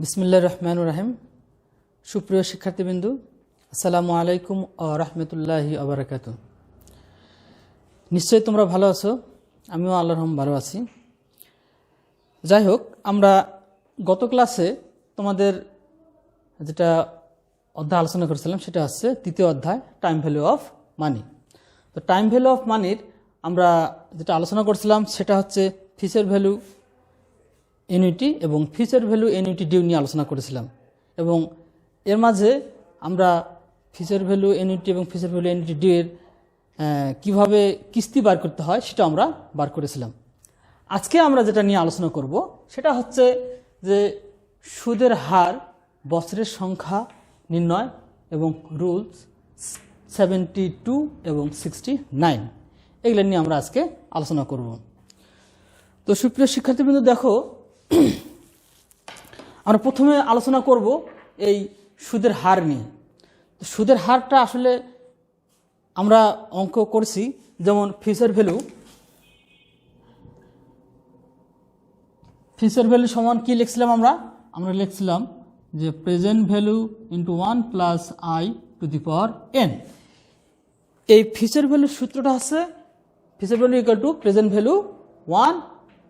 বিসমিল্লাহির রহমানির রহিম। সুপ্রিয় শিক্ষার্থীবৃন্দ, আসসালামু আলাইকুম ওয়া রাহমাতুল্লাহি ওয়া বারাকাতুহু। নিশ্চয়ই তোমরা ভালো আছো, আমিও আল্লাহর রহমতে ভালো আছি। যাই হোক, আমরা গত ক্লাসে তোমাদের যেটা অধ্যায় আলোচনা করেছিলাম সেটা হচ্ছে তৃতীয় অধ্যায়, টাইম ভ্যালু অফ মানি। তো টাইম ভ্যালু অফ মানির আমরা যেটা আলোচনা করছিলাম সেটা হচ্ছে ফিউচার ভ্যালু এনুইটি এবং ফিউচার ভ্যালু এনুইটি ডিউ নিয়ে আলোচনা করেছিলাম, এবং এর মাঝে আমরা ফিউচার ভ্যালু এনুইটি এবং ফিউচার ভ্যালু এনুইটি ডিউ এর কীভাবে কিস্তি বার করতে হয় সেটা আমরা বার করেছিলাম। আজকে আমরা যেটা নিয়ে আলোচনা করব সেটা হচ্ছে যে সুদের হার, বছরের সংখ্যা নির্ণয় এবং রুলস 72 এবং 69 এগুলো নিয়ে আমরা আজকে আলোচনা করব। তো সুপ্রিয় শিক্ষার্থীবৃন্দ, দেখো, আমরা প্রথমে আলোচনা করব এই সুদের হার নিয়ে। তো সুদের হারটা আসলে আমরা অঙ্ক করছি, যেমন ফিউচার ভ্যালু সমান কি লিখছিলাম আমরা লিখছিলাম যে present value into 1 plus I to the power N. এই ফিউচার ভ্যালুর সূত্রটা হচ্ছে future value equal to present value 1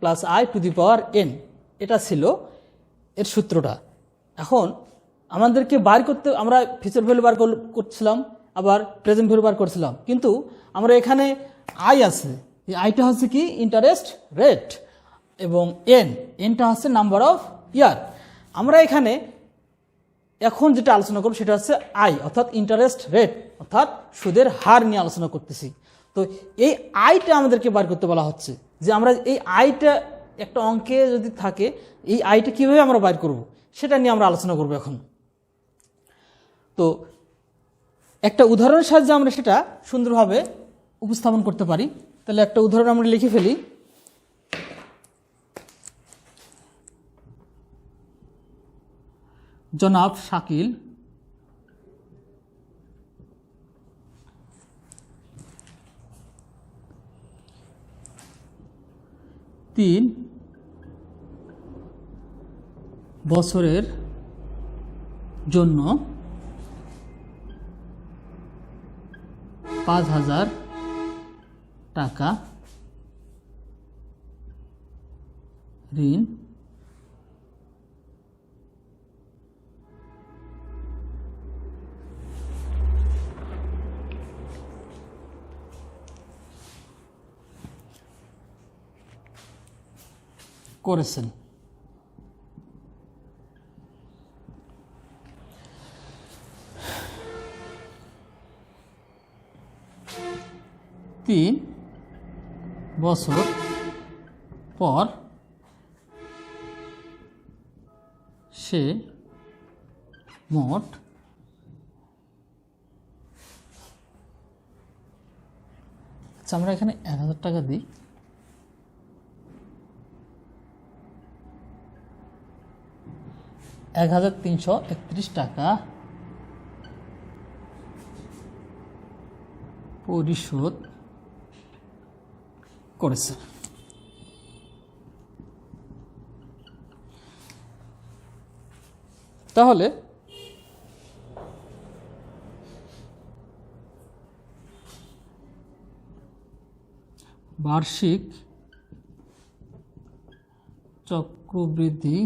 plus I to the power N, এটা ছিল এর সূত্রটা। এখন আমাদেরকে বার করতে, আমরা ফিউচার ভ্যালু বার করছিলাম, আবার প্রেজেন্ট ভ্যালু বার করছিলাম, কিন্তু আমরা এখানে আই আছে, এই আইটা হচ্ছে কি ইন্টারেস্ট রেট, এবং এনটা হচ্ছে নাম্বার অফ ইয়ার। আমরা এখানে এখন যেটা আলোচনা করব সেটা হচ্ছে আই, অর্থাৎ ইন্টারেস্ট রেট, অর্থাৎ সুদের হার নিয়ে আলোচনা করতেছি। তো এই আইটা আমাদেরকে বার করতে বলা হচ্ছে, যে আমরা এই আইটা একটা অঙ্কে যদি থাকে, এই আইটা কীভাবে আমরা বার করব সেটা নিয়ে আমরা আলোচনা করব এখন। তো একটা উদাহরণের সাহায্যে আমরা সেটা সুন্দরভাবে উপস্থাপন করতে পারি। তাহলে একটা উদাহরণ আমরা লিখে ফেলি। জনাব শাকিল 3 বছরের জন্য 5,000 টাকা ঋণ করেছেন। তিন বছর পর সে মোট আমরা এখানে 1,000 টাকা দিই, 1,331 টাকা পরিশোধ করেছে। তাহলে বার্ষিক চক্রবৃদ্ধি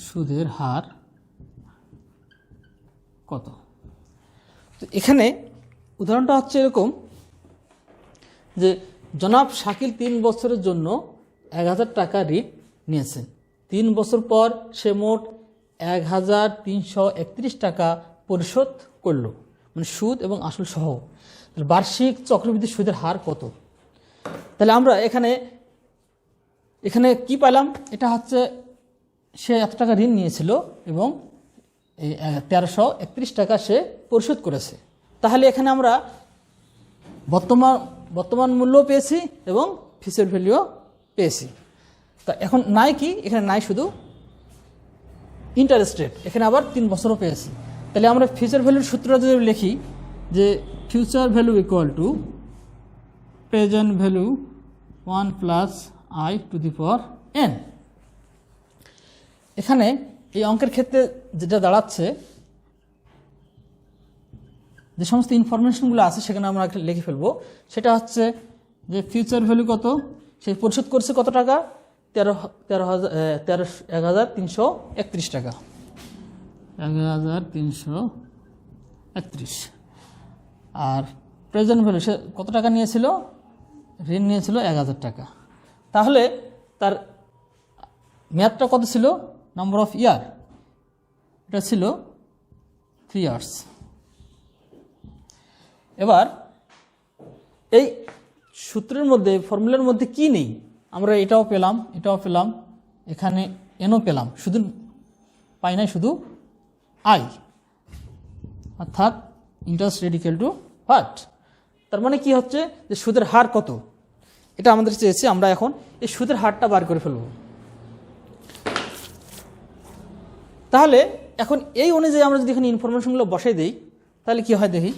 সুদের হার কত? তো এখানে উদাহরণটা হচ্ছে এরকম যে জনাব শাকিল 3 বছরের জন্য 1,000 টাকা ঋণ নিয়েছেন। 3 বছর পর সে মোট 1,331 টাকা পরিশোধ করলো, মানে সুদ এবং আসল সহ। তাহলে বার্ষিক চক্রবৃদ্ধি সুদের হার কত? তাহলে আমরা এখানে কি পেলাম? এটা হচ্ছে সে এত টাকা ঋণ নিয়েছিল এবং 1,331 টাকা সে পরিশোধ করেছে। তাহলে এখানে আমরা বর্তমান মূল্য পেয়েছি এবং ফিউচার ভ্যালুও পেয়েছি। তা এখন নাই কি? এখানে নাই শুধু ইন্টারেস্ট রেট, এখানে আবার 3 বছরও পেয়েছি। তাহলে আমরা ফিউচার ভ্যালুর সূত্রটা যদি লিখি যে future value equal to present value 1 plus I to the power N. এখানে এই অঙ্কের ক্ষেত্রে যেটা দাঁড়াচ্ছে, যে সমস্ত ইনফরমেশনগুলো আছে সেখানে আমরা লিখে ফেলবো। সেটা হচ্ছে যে ফিউচার ভ্যালু কত, সে পরিশোধ করছে কত টাকা, 11,331 টাকা, 11,331। আর প্রেজেন্ট ভ্যালু সে কত টাকা নিয়েছিল, ঋণ নিয়েছিল 1,000 টাকা। তাহলে তার মেয়াদটা কত ছিল, নাম্বার অফ ইয়ার, এটা ছিল 3 ইয়ার্স। এবার এই সূত্রের মধ্যে, ফর্মুলার মধ্যে কি নেই, আমরা এটাও পেলাম, এখানে এনও পেলাম, শুধু পাই নাই শুধু আই, অর্থাৎ interest rate equal to what. তার মানে কি হচ্ছে যে সুদের হার কত, এটা আমাদের চেয়েছে। আমরা এখন এই সুদের হারটা বার করে ফেলব। তাহলে এখন এই অনুযায়ী আমরা যদি এখানে ইনফরমেশনগুলো বসাই দিই, তাহলে কি হয় দেখি,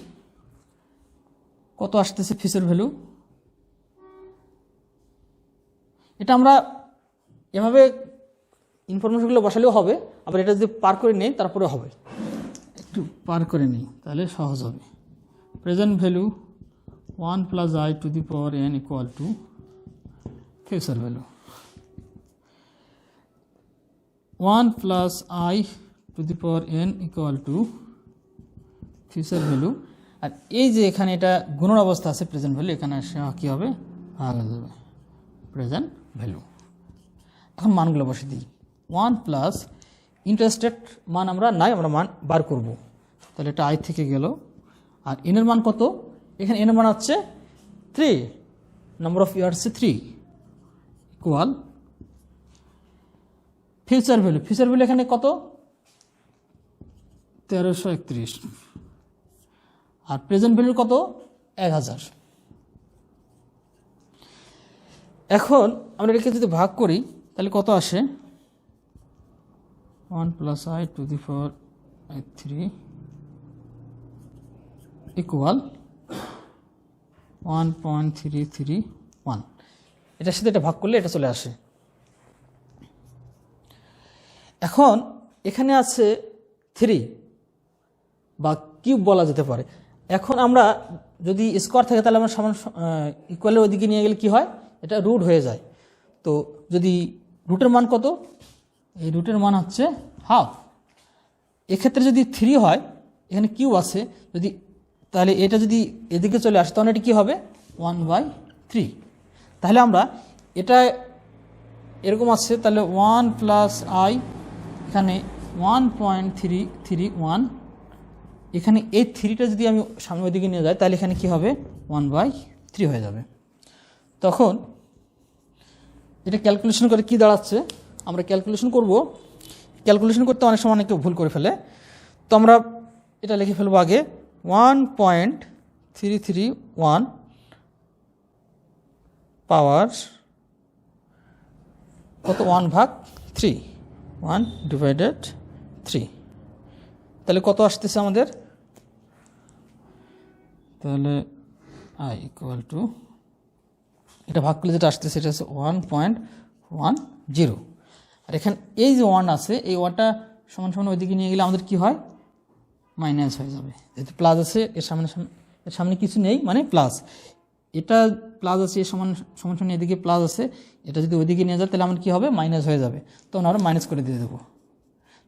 কত আসতেছে ফিসের ভ্যালু। এটা আমরা এভাবে ইনফরমেশনগুলো বসালেও হবে, আবার এটা যদি পার করে নেই তারপরে হবে। একটু পার করে নিই তাহলে সহজ হবে। Present value 1 plus I to the power N equal to future value 1 plus I to the power N equal to future value. আর এই যে এখানে এটা গুণন অবস্থা আছে প্রেজেন্ট ভ্যালু, এখানে কী হবে, ভাগ হয়ে যাবে প্রেজেন্ট ভ্যালু। এখন মানগুলো বসে দিই। 1 প্লাস ইন্টারেস্ট রেট মান আমরা নাই, আমরা মান বার করব। তাহলে এটা আই থেকে গেল। আর এনের মান কত, এখানে এনের মান হচ্ছে 3, number of years 3 equal future value. Future value এখানে কত, 1331। আর প্রেজেন্ট ভ্যালু কত, 1000। এখন আমরা এটাকে যদি ভাগ করি তাহলে কত আসে, 1 plus I to the power 3 equal 1.331। এটার সাথে এটা ভাগ করলে এটা চলে আসে। এখন এখানে আছে 3 বা কিউব বলা যেতে পারে। এখন আমরা যদি স্কোয়ার থাকে তাহলে আমরা সমান ইকুয়ালের ওইদিকে নিয়ে গেলে কি হয়, এটা রুট হয়ে যায়। তো যদি রুটের মান কত, এই রুটের মান হচ্ছে হাফ। এক্ষেত্রে যদি 3 হয়, এখানে কিউব আছে, যদি তাহলে এটা যদি এদিকে চলে আসে তখন এটা কী হবে, 1/3। তাহলে আমরা এটা এরকম আছে, তাহলে 1 প্লাস আই, এখানে 1.331, এখানে এই 3টা যদি আমি সামনে ওইদিকে নিয়ে যাই তাহলে এখানে কি হবে, 1/3 হয়ে যাবে। তখন এটা ক্যালকুলেশন করে কি দাঁড়াচ্ছে, আমরা ক্যালকুলেশন করব। ক্যালকুলেশন করতে অনেক সময় অনেকে ভুল করে ফেলে, তো আমরা এটা লিখে ফেলবো আগে 1.331 পাওয়ার কত, 1/3, 1/3। তাহলে কত আসতেছে আমাদের, তাহলে আই ইকুয়াল টু, এটা ভাগ করলে যেটা আসতেছে সেটা হচ্ছে 1.10। আর এখানে এই যে 1 আছে, এই 1টা সমান সমান ওইদিকে নিয়ে গেলে আমাদের কি হয়, মাইনাস হয়ে যাবে। যেহেতু প্লাস আছে, এর সামনে কিছু নেই, মানে প্লাস। এটা প্লাস আছে, এর সমান সমান এদিকে প্লাস আছে, এটা যদি ওইদিকে নিয়ে যায় তাহলে আমার কী হবে, মাইনাস হয়ে যাবে। তখন আমরা মাইনাস করে দিয়ে দেবো।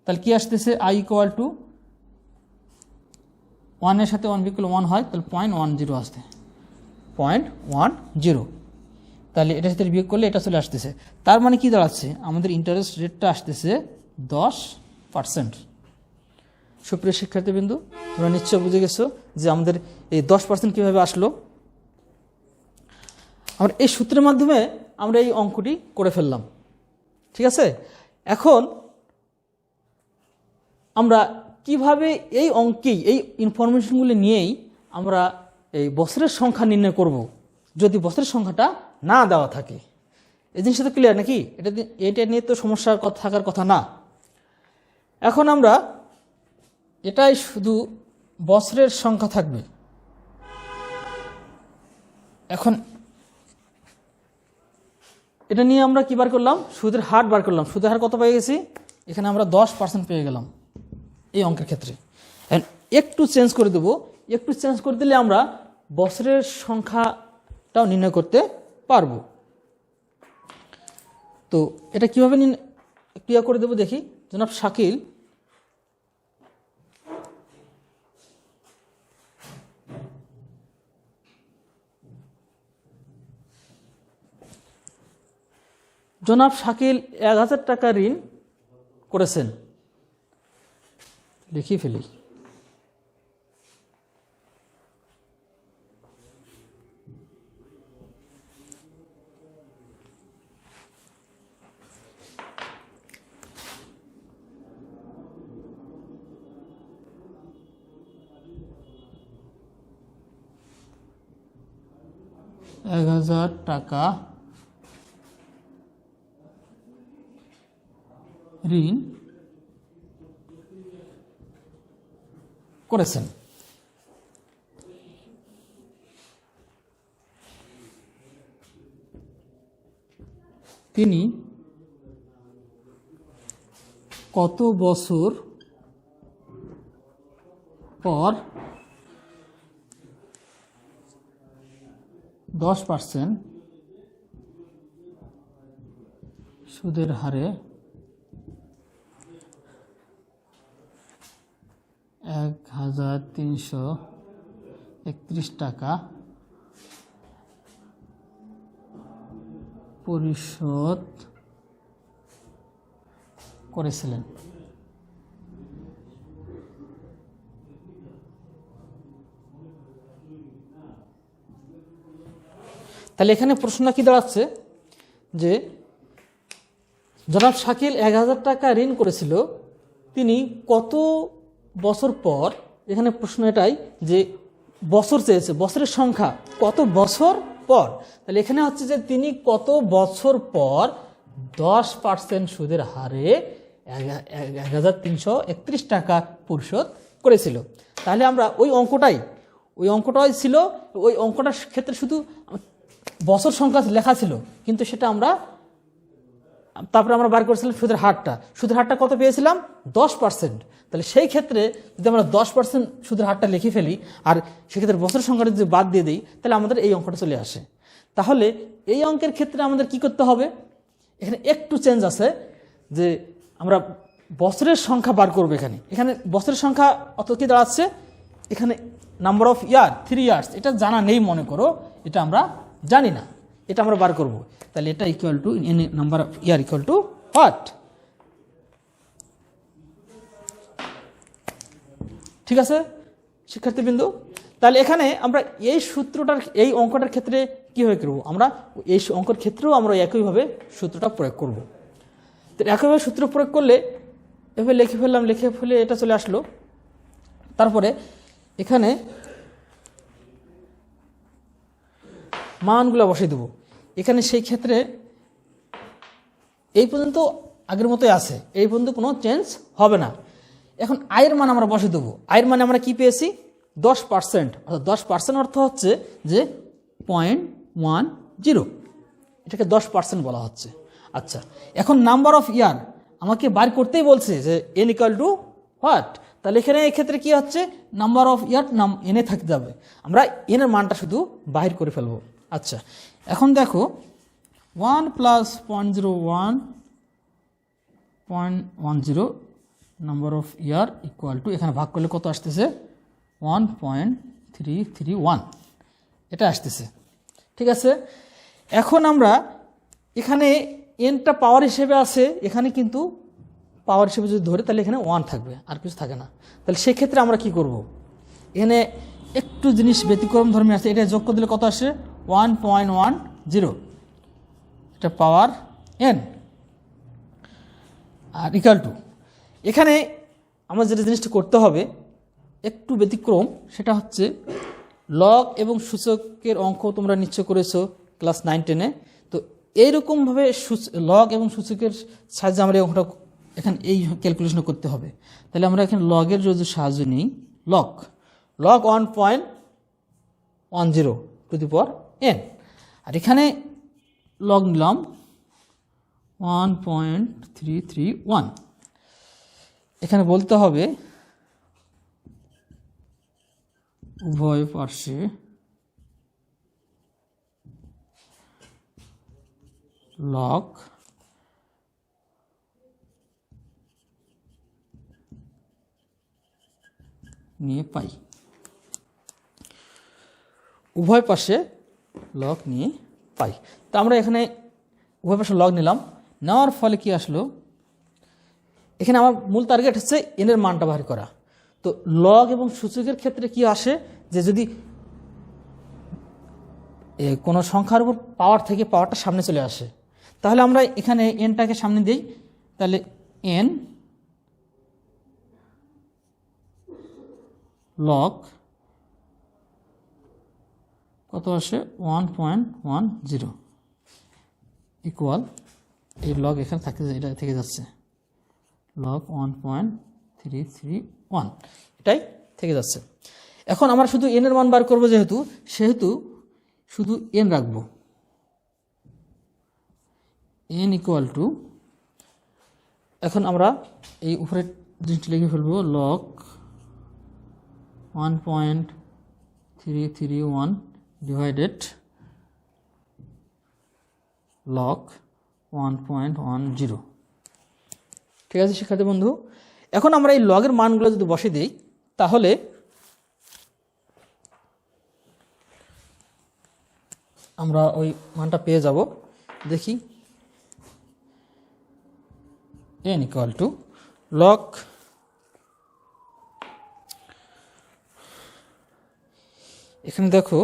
তাহলে কী আসতেছে, আই ইকুয়াল টু 1 এর সাথে 1 বিকুল 1 হয়, তাহলে 0.10 আসতে, 0.10। তাহলে এটার সাথে বিয়োগ করলে এটা চলে আসতেছে। তার মানে কি দাঁড়াচ্ছে, আমাদের ইন্টারেস্ট রেটটা আসতেছে 10%। সুপ্রিয় শিক্ষার্থীবৃন্দু, তোমরা নিশ্চয় বুঝে গেছো যে আমাদের এই 10% কীভাবে আসলো। আমরা এই সূত্রের মাধ্যমে আমরা এই অঙ্কটি করে ফেললাম, ঠিক আছে। এখন আমরা কিভাবে এই অঙ্কেই, এই ইনফরমেশনগুলি নিয়েই আমরা এই বছরের সংখ্যা নির্ণয় করব যদি বছরের সংখ্যাটা না দেওয়া থাকে। এই জিনিসটা তো ক্লিয়ার নাকি, এটা নিয়ে তো সমস্যার কথা থাকার কথা না। এখন আমরা এটাই শুধু বছরের সংখ্যা থাকবে। এখন এটা নিয়ে আমরা কি বার করলাম, সুদের হার বার করলাম। সুদের হার কত পেয়ে গেছি, এখানে আমরা 10% পেয়ে গেলাম এই অঙ্কের ক্ষেত্রে। একটু চেঞ্জ করে দেবো, একটু চেঞ্জ করে দিলে আমরা বছরের সংখ্যাটাও নির্ণয় করতে পারবো। তো এটা কীভাবে ক্রিয়া করে দেবো দেখি। জনাব শাকিল জনাব শাকিল 1000 টাকা ঋণ করেছেন। লিখি ফেলি। টাকা ঋণ করেছেন। তিনি কত বছর পর 10% সুদের হারে 1331 টাকা পরিশোধ করেছিলেন। তাহলে এখানে প্রশ্নটা কি দাঁড়াচ্ছে যে জনাব শাকিল 1000 টাকা ঋণ করেছিল, তিনি কত বছর পর, এখানে প্রশ্ন এটাই যে বছর চেয়েছে, বছরের সংখ্যা কত বছর পর। তাহলে এখানে হচ্ছে যে তিনি কত বছর পর 10% সুদের হারে 1331 টাকা পরিশোধ করেছিল। তাহলে আমরা ওই অঙ্কটাই ছিল, ওই অঙ্কটার ক্ষেত্রে শুধু বছর সংখ্যা লেখা ছিল, কিন্তু সেটা আমরা তারপরে আমরা বার করেছিলাম সুদের হারটা কত পেয়েছিলাম, 10%। তাহলে সেই ক্ষেত্রে যদি আমরা 10% সুদের হারটা লিখে ফেলি আর সেক্ষেত্রে বছর সংখ্যাটা যদি বাদ দিয়ে দিই, তাহলে আমাদের এই অঙ্কটা চলে আসে। তাহলে এই অঙ্কের ক্ষেত্রে আমাদের কি করতে হবে, এখানে একটু চেঞ্জ আছে যে আমরা বছরের সংখ্যা বার করবো। এখানে বছরের সংখ্যা অত কি দাঁড়াচ্ছে, এখানে নাম্বার অফ ইয়ার 3 ইয়ার্স, এটা জানা নেই মনে করো, এটা আমরা জানি না, এটা আমরা বার করব। তাহলে এটা equal to number of year equal to what, ঠিক আছে শিক্ষার্থীবৃন্দ। তাহলে এখানে আমরা এই সূত্রটার, এই অঙ্কটার ক্ষেত্রে কীভাবে করব, আমরা এই অঙ্কের ক্ষেত্রেও আমরা একইভাবে সূত্রটা প্রয়োগ করব। তো একইভাবে সূত্র প্রয়োগ করলে এভাবে লিখে ফেলে এটা চলে আসলো। তারপরে এখানে মানগুলো বসিয়ে দেবো। এখানে সেই ক্ষেত্রে এই পর্যন্ত আগের মতোই আছে, এই পর্যন্ত কোনো চেঞ্জ হবে না। এখন আয়ের মান আমরা বসিয়ে দেবো। আয়ের মানে আমরা কি পেয়েছি, 10%। অর্থাৎ 10% অর্থ হচ্ছে যে 0.10, এটাকে 10% বলা হচ্ছে। আচ্ছা, এখন নাম্বার অফ ইয়ার আমাকে বার করতেই বলছে যে n ইকুয়াল টু হোয়াট। তাহলে এখানে এই ক্ষেত্রে কি হচ্ছে, নাম্বার অফ ইয়ার এনে থাকতে যাবে, আমরা এনের মানটা শুধু বাহির করে ফেলবো। আচ্ছা, এখন দেখো 1 + 0.01.10 number of year equal to, এখানে ভাগ করলে কত আসতেছে, 1.331 এটা আসতেছে, ঠিক আছে। এখন আমরা এখানে এনটা পাওয়ার হিসেবে আছে, এখানে কিন্তু পাওয়ার হিসেবে যদি ধরে তাহলে এখানে 1 থাকবে, আর কিছু থাকে না। তাহলে সেক্ষেত্রে আমরা কি করব, এখানে একটু জিনিস ব্যতিক্রম ধর্মী আছে, এটা যোগ করে দিলে কত আসে, 1.10, এটা পাওয়ার n আর ইকুয়াল টু, এখানে আমরা যেটা জিনিসটা করতে হবে একটু ব্যতিক্রম, সেটা হচ্ছে লগ এবং সূচকের অঙ্ক তোমরা নিশ্চয় করেছো ক্লাস 9-10-এ। তো এইরকমভাবে লগ এবং সূচকের সাহায্যে আমরা এই অঙ্কটা এখানে এই ক্যালকুলেশন করতে হবে। তাহলে আমরা এখানে লগের যদি সাহায্য নিই, log 1.10 two the power n, আর এখানে লগ নিলাম 1.331। এখানে বলতে হবে উভয় পার্শ্বে লগ নিয়ে পাই, উভয় পাশে লগ নিয়ে পাই। তো আমরা এখানে উভয় পাশে লগ নিলাম, নেওয়ার ফলে কি আসলো, এখানে আমার মূল টার্গেট হচ্ছে এন এর মানটা বাহির করা। তো লগ এবং সূচকের ক্ষেত্রে কি আসে, যে যদি কোনো সংখ্যার উপর পাওয়ার থেকে পাওয়ারটা সামনে চলে আসে, তাহলে আমরা এখানে এনটাকে সামনে দিই, তাহলে এন লগ কত আসে 1.10 ইকুয়াল, এই লগ এখানে থাকে, এটা থেকে যাচ্ছে লগ 1.331, এটাই থেকে যাচ্ছে। এখন আমরা শুধু এন এর মান বার করবো, সেহেতু শুধু এন রাখবো, এন ইকুয়াল টু, এখন আমরা এই উপরে জিনিসটি লিখে ফেলবো লগ 1.331 ডিভাইডেড লগ 1.10। ঠিক আছে শিক্ষার্থী বন্ধু, এখন আমরা এই লগের মানগুলো যদি বসে দিই, তাহলে আমরা ওই মানটা পেয়ে যাব। দেখি, n ইকুয়াল টু লগ এখানে দেখো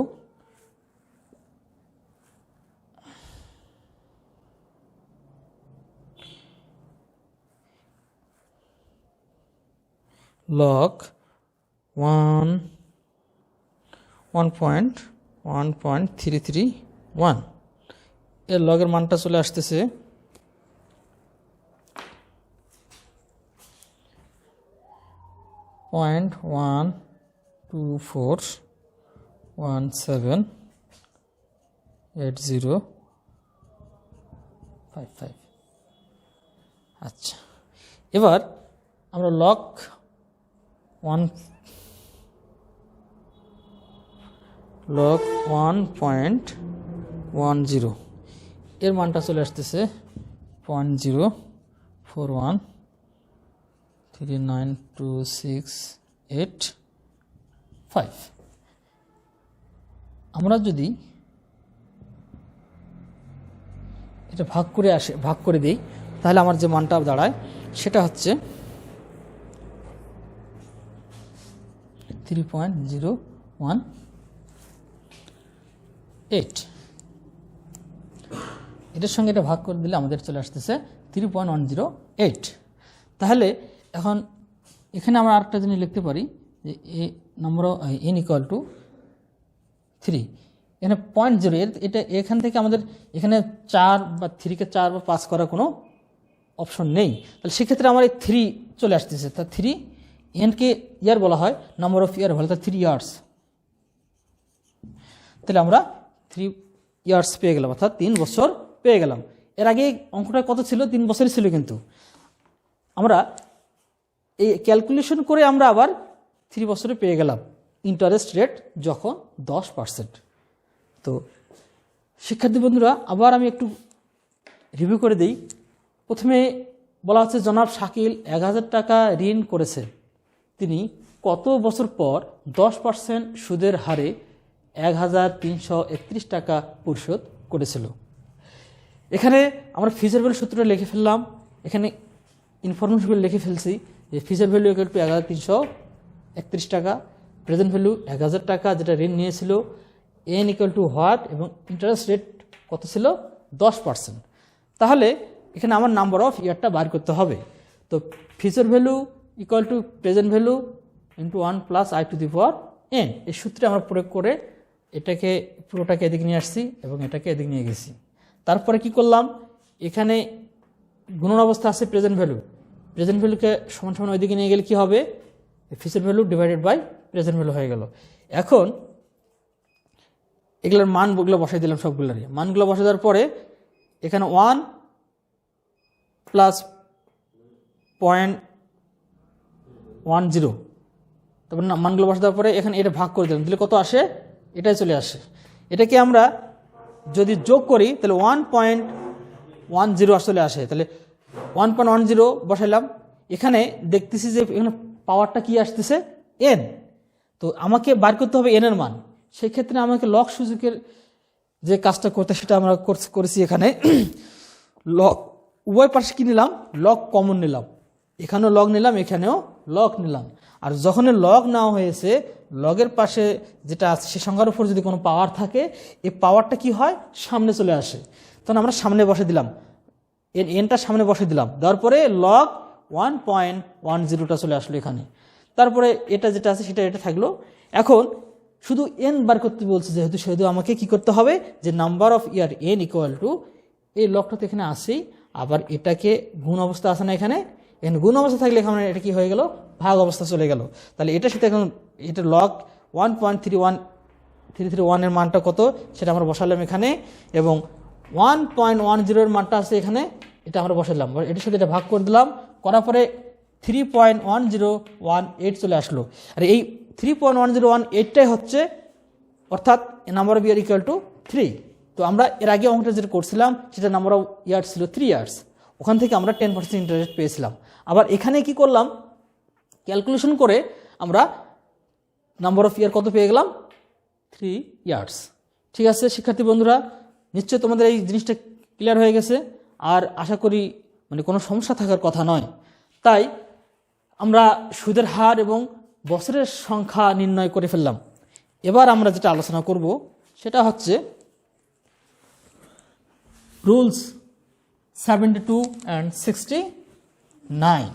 লগ 1.331, এর লগের মানটা চলে আসতেছে 0.24178055। আচ্ছা, এবার আমরা লগ 1.10 এর মানটা চলে আসতেছে 0.041392685। আমরা যদি এটা ভাগ করে দিই, তাহলে আমার যে মানটা দাঁড়ায় সেটা হচ্ছে 3.018। এটার সঙ্গে এটা ভাগ করে দিলে আমাদের চলে আসতেছে 3.108। তাহলে এখন এখানে আমরা আরেকটা জিনিস লিখতে পারি যে এ নম্বর এন ইকুয়াল টু 3, এখানে 0.0, এটা এখান থেকে আমাদের এখানে 4 বা 3কে 4 বা 5 করার কোনো অপশন নেই, তাহলে সেক্ষেত্রে আমার এই 3 চলে আসতেছে। তা 3 এনকে ইয়ার বলা হয়, নাম্বার অফ ইয়ার বলা হয় 3 ইয়ার্স। তাহলে আমরা 3 ইয়ার্স পেয়ে গেলাম, অর্থাৎ 3 বছর পেয়ে গেলাম। এর আগে অঙ্কটা কত ছিল, 3 বছরই ছিল, কিন্তু আমরা এই ক্যালকুলেশন করে আমরা আবার 3 বছরে পেয়ে গেলাম ইন্টারেস্ট রেট যখন 10%। তো শিক্ষার্থী বন্ধুরা, আবার আমি একটু রিভিউ করে দিই। প্রথমে বলা হচ্ছে জনাব শাকিল 1000 টাকা ঋণ করেছে, তিনি কত বছর পর 10% সুদের হারে 1331 টাকা পরিশোধ করেছিল। এখানে আমরা ফিজের ভ্যালু সূত্রটা লিখে ফেললাম, এখানে ইনফরমেশনগুলো লিখে ফেলছি যে ফিজের ভ্যালু ইকুয়াল টু 1331 টাকা, প্রেজেন্ট ভ্যালু 1000 টাকা যেটা ঋণ নিয়েছিল, এন ইকুয়াল টু হোয়াট, এবং ইন্টারেস্ট রেট কত ছিল 10%। তাহলে এখানে আমার নাম্বার অফ ইয়ারটা বার করতে হবে। তো future value equal to present value into 1 plus i two the power n, এই সূত্রে আমরা প্রয়োগ করে এটাকে পুরোটাকে এদিকে নিয়ে আসছি এবং এটাকে এদিকে নিয়ে গেছি। তারপরে কি করলাম, এখানে গুণন অবস্থা আছে প্রেজেন্ট ভ্যালুকে সমান সমান ওইদিকে নিয়ে গেলে কি হবে, future value divided by present value হয়ে গেল। এখন এগুলোর মানগুলো বসাই দিলাম, সবগুলোরই মানগুলো বসে দেওয়ার পরে এখানে 1 প্লাস 0.10, তারপর মানগুলো বসে দেওয়ার পরে এখানে এটা ভাগ করে দিলাম, দিলে কত আসে? এটাই চলে আসে। এটাকে আমরা যদি যোগ করি তাহলে 1.10 আসলে আসে। তাহলে 1.10 বসাইলাম, এখানে দেখতেছি যে এখানে পাওয়ারটা কি আসতেছে? n। তো আমাকে বার করতে হবে n এর মান। সেই ক্ষেত্রে আমাকে লগ সূচকের যে কাজটা করতে সেটা আমরা করেছি। এখানে লগ উভয় পাশে কি নিলাম? লগ কমন নিলাম, এখানেও লগ নিলাম, এখানেও লগ নিলাম। আর যখন লগ নেওয়া হয়েছে, লগের পাশে যেটা আছে সে সংখ্যার উপর যদি কোনো পাওয়ার থাকে, এই পাওয়ারটা কি হয়? সামনে চলে আসে। তখন আমরা সামনে বসে দিলাম, এনটা সামনে বসে দিলাম, দেওয়ার পরে লগ 1.10টা চলে আসলো এখানে। তারপরে এটা যেটা আছে সেটা এটা থাকলো। এখন শুধু এন বার করতে বলছে, যেহেতু সেহেতু আমাকে কি করতে হবে? যে number of year N equal two, এই লগটা তো এখানে আসেই, আবার এটাকে গুণ অবস্থা আসে না এখানে? এখানে গুণ অবস্থা থাকলে এখানে এটা কি হয়ে গেল? ভাগ অবস্থা চলে গেল। তাহলে এটার সাথে এখন এটা লগ 1.331 এর মানটা কত সেটা আমরা বসালাম এখানে, এবং 1.10 এর মানটা আছে এখানে, এটা আমরা বসালাম। এটার সাথে এটা ভাগ করে দিলাম, করার পরে 3.1018 চলে আসলো। আর এই 3.1018টাই হচ্ছে, অর্থাৎ number of year equal to 3। তো আমরা এর আগে অঙ্কটা যেটা করছিলাম সেটা নাম্বার অফ ইয়ার ছিল 3 ইয়ার্স, ওখান থেকে আমরা 10% ইন্টারেস্ট পেয়েছিলাম। আবার এখানে কি করলাম? ক্যালকুলেশন করে আমরা নাম্বার অফ ইয়ার কত পেয়ে গেলাম? 3 ইয়ার্স। ঠিক আছে শিক্ষার্থী বন্ধুরা, নিশ্চয় তোমাদের এই জিনিসটা ক্লিয়ার হয়ে গেছে। আর আশা করি কোনো সমস্যা থাকার কথা নয়। তাই আমরা সুদের হার এবং বছরের সংখ্যা নির্ণয় করে ফেললাম। এবার আমরা যেটা আলোচনা করব সেটা হচ্ছে রুলস 72 and 69।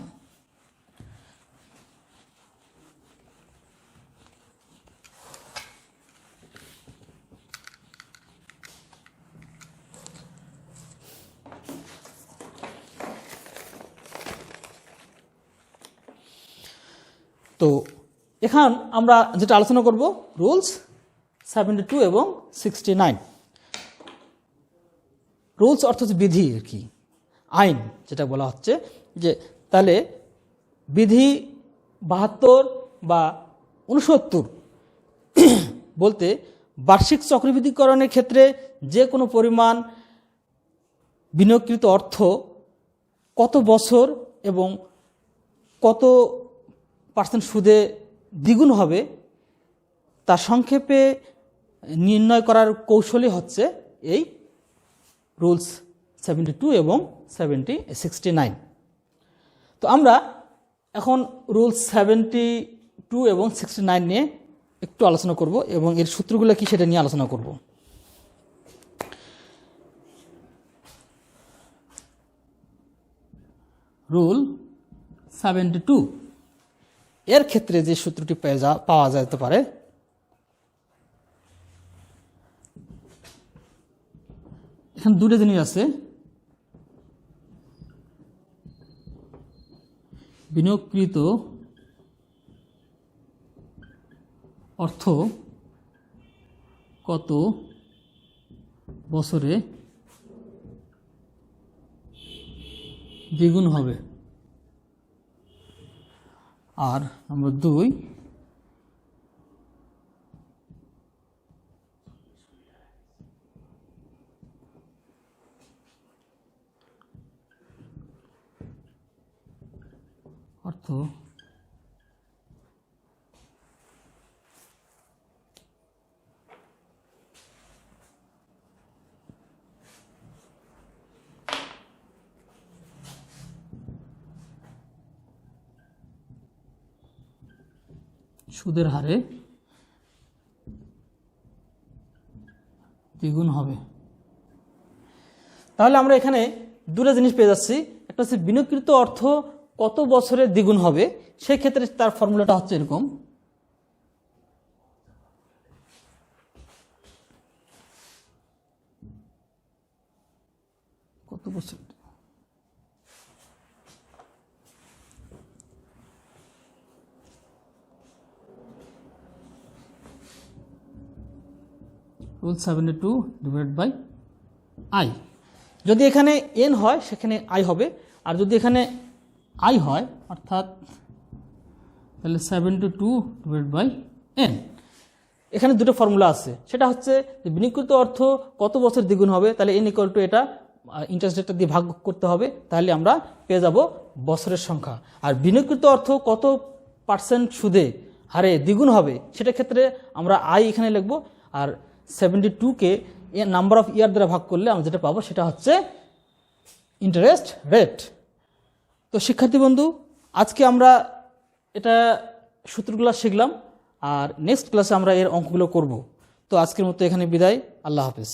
তো এখন আমরা যেটা আলোচনা করব রুলস 72 এবং 69। রুলস অর্থ হচ্ছে বিধি, আর কি আইন যেটা বলা হচ্ছে। যে তাহলে বিধি 72 বা 69 বলতে বার্ষিক চক্রবৃদ্ধিকরণের ক্ষেত্রে যে কোনো পরিমাণ বিনিয়োগকৃত অর্থ কত বছর এবং কত % সুদে দ্বিগুণ হবে তা সংক্ষেপে নির্ণয় করার কৌশলই হচ্ছে এই রুলস 72 এবং 69। তো আমরা এখন রুলস 72 এবং 69 নিয়ে একটু আলোচনা করব এবং এর সূত্রগুলো কি সেটা নিয়ে আলোচনা করব। রুল 72 এর ক্ষেত্রে যে সূত্রটি পাওয়া যেতে পারে, এখানে দুটো জিনিস আছে, বিনিয়োগকৃত অর্থ কত বছরে দ্বিগুণ হবে, আর নম্বর 2 অর্থ সুদের হারে দ্বিগুণ হবে। তাহলে আমরা এখানে দুটো জিনিস পেয়ে যাচ্ছি, একটা হচ্ছে বিনিয়োগকৃত অর্থ কত বছরে দ্বিগুণ হবে, সেই ক্ষেত্রে তার ফর্মুলাটা হচ্ছে এরকম, কত বছর রুল 72 ডিভাইড বাই আই। যদি এখানে এন হয় সেখানে আই হবে, আর যদি এখানে আই হয় অর্থাৎ তাহলে 72/n। এখানে দুটো ফর্মুলা আছে, সেটা হচ্ছে যে বিনিয়োগকৃত অর্থ কত বছর দ্বিগুণ হবে, তাহলে n = এটা ইন্টারেস্ট রেটটা দিয়ে ভাগ করতে হবে, তাহলে আমরা পেয়ে যাব বছরের সংখ্যা। আর বিনিয়োগকৃত অর্থ কত % সুদে হারে দ্বিগুণ হবে, সেটা ক্ষেত্রে আমরা আই এখানে লিখব, আর 72কে নাম্বার অফ ইয়ার দ্বারা ভাগ করলে আমরা যেটা পাবো সেটা হচ্ছে ইন্টারেস্ট রেট। তো শিক্ষার্থী বন্ধু, আজকে আমরা এটা সূত্রগুলো শিখলাম, আর নেক্সট ক্লাসে আমরা এর অঙ্কগুলো করব। তো আজকের মতো এখানে বিদায়, আল্লাহ হাফেজ।